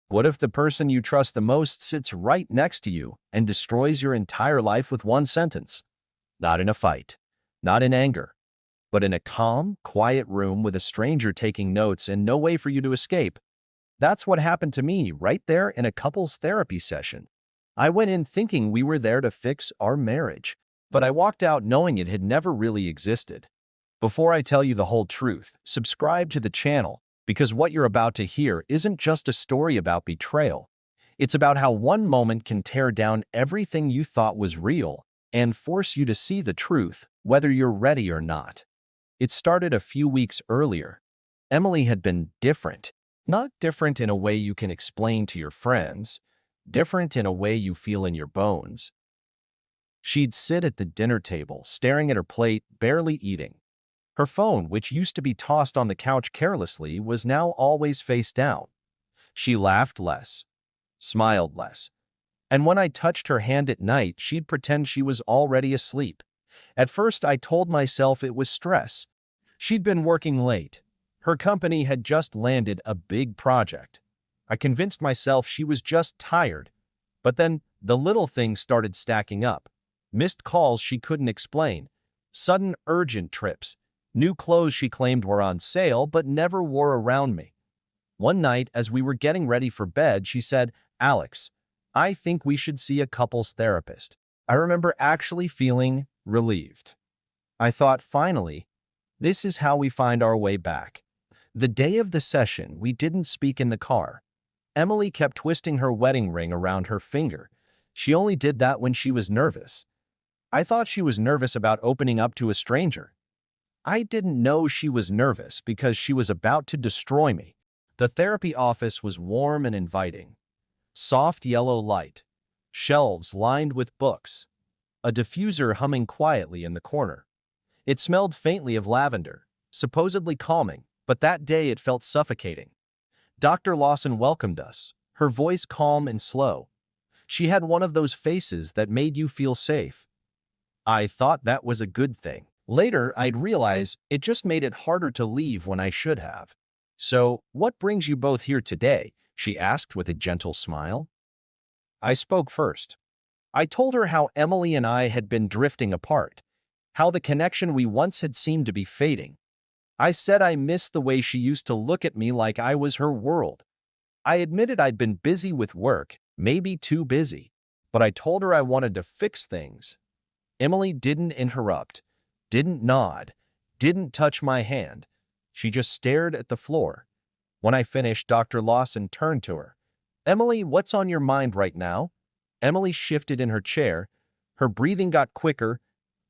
What if the person you trust the most sits right next to you and destroys your entire life with one sentence? Not in a fight, not in anger, but in a calm, quiet room with a stranger taking notes and no way for you to escape. That's what happened to me right there in a couples therapy session. I went in thinking we were there to fix our marriage, but I walked out knowing it had never really existed. Before I tell you the whole truth, subscribe to the channel because what you're about to hear isn't just a story about betrayal. It's about how one moment can tear down everything you thought was real and force you to see the truth, whether you're ready or not. It started a few weeks earlier. Emily had been different. Not different in a way you can explain to your friends, different in a way you feel in your bones. She'd sit at the dinner table, staring at her plate, barely eating. Her phone, which used to be tossed on the couch carelessly, was now always face down. She laughed less, smiled less, and when I touched her hand at night, she'd pretend she was already asleep. At first, I told myself it was stress. She'd been working late. Her company had just landed a big project. I convinced myself she was just tired. But then the little things started stacking up. Missed calls she couldn't explain. Sudden urgent trips. New clothes she claimed were on sale but never wore around me. One night, as we were getting ready for bed, she said, "Alex, I think we should see a couples therapist." I remember actually feeling relieved. I thought, finally, this is how we find our way back. The day of the session, we didn't speak in the car. Emily kept twisting her wedding ring around her finger. She only did that when she was nervous. I thought she was nervous about opening up to a stranger. I didn't know she was nervous because she was about to destroy me. The therapy office was warm and inviting. Soft yellow light. Shelves lined with books. A diffuser humming quietly in the corner. It smelled faintly of lavender, supposedly calming, but that day it felt suffocating. Dr. Lawson welcomed us, her voice calm and slow. She had one of those faces that made you feel safe. I thought that was a good thing. Later, I'd realize it just made it harder to leave when I should have. "So, what brings you both here today?" she asked with a gentle smile. I spoke first. I told her how Emily and I had been drifting apart, how the connection we once had seemed to be fading. I said I missed the way she used to look at me like I was her world. I admitted I'd been busy with work, maybe too busy, but I told her I wanted to fix things. Emily didn't interrupt, didn't nod, didn't touch my hand. She just stared at the floor. When I finished, Dr. Lawson turned to her. "Emily, what's on your mind right now?" Emily shifted in her chair. Her breathing got quicker.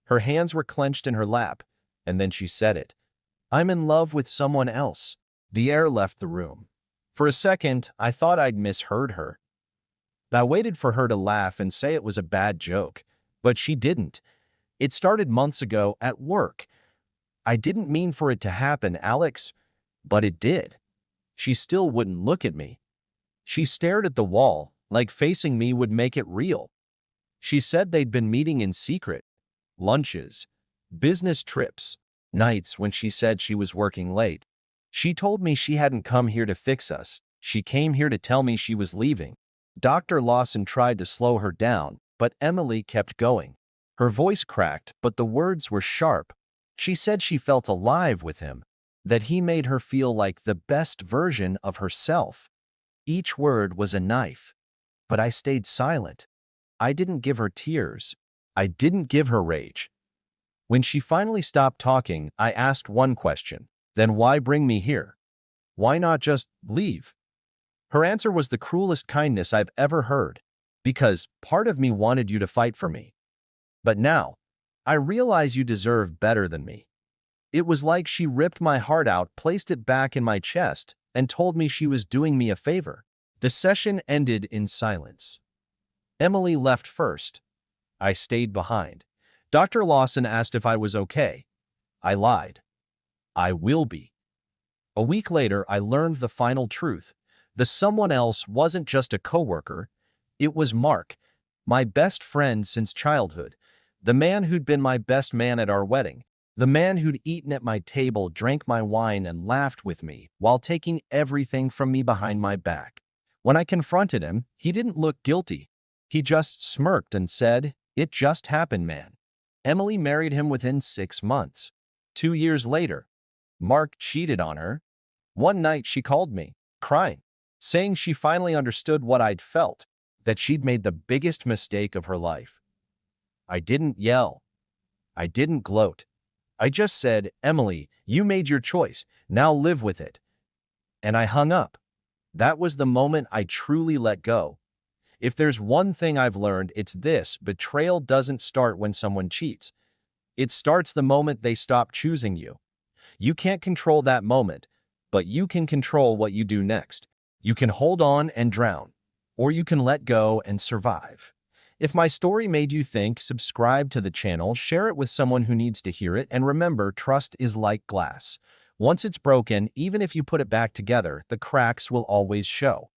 Her hands were clenched in her lap. And then she said it. "I'm in love with someone else." The air left the room. For a second, I thought I'd misheard her. I waited for her to laugh and say it was a bad joke, but she didn't. "It started months ago at work. I didn't mean for it to happen, Alex, but it did." She still wouldn't look at me. She stared at the wall, like facing me would make it real. She said they'd been meeting in secret. Lunches, business trips, nights when she said she was working late. She told me she hadn't come here to fix us. She came here to tell me she was leaving. Dr. Lawson tried to slow her down, but Emily kept going. Her voice cracked, but the words were sharp. She said she felt alive with him, that he made her feel like the best version of herself. Each word was a knife. But I stayed silent. I didn't give her tears. I didn't give her rage. When she finally stopped talking, I asked one question. "Then why bring me here? Why not just leave?" Her answer was the cruelest kindness I've ever heard. "Because part of me wanted you to fight for me. But now, I realize you deserve better than me." It was like she ripped my heart out, placed it back in my chest, and told me she was doing me a favor. The session ended in silence. Emily left first. I stayed behind. Dr. Lawson asked if I was okay. I lied. I will be. A week later, I learned the final truth. The someone else wasn't just a coworker. It was Mark, my best friend since childhood, the man who'd been my best man at our wedding, the man who'd eaten at my table, drank my wine, and laughed with me while taking everything from me behind my back. When I confronted him, he didn't look guilty. He just smirked and said, "It just happened, man." Emily married him within 6 months. 2 years later, Mark cheated on her. One night she called me, crying, saying she finally understood what I'd felt, that she'd made the biggest mistake of her life. I didn't yell. I didn't gloat. I just said, "Emily, you made your choice. Now live with it." And I hung up. That was the moment I truly let go. If there's one thing I've learned, it's this: betrayal doesn't start when someone cheats. It starts the moment they stop choosing you. You can't control that moment, but you can control what you do next. You can hold on and drown, or you can let go and survive. If my story made you think, subscribe to the channel, share it with someone who needs to hear it, and remember, trust is like glass. Once it's broken, even if you put it back together, the cracks will always show.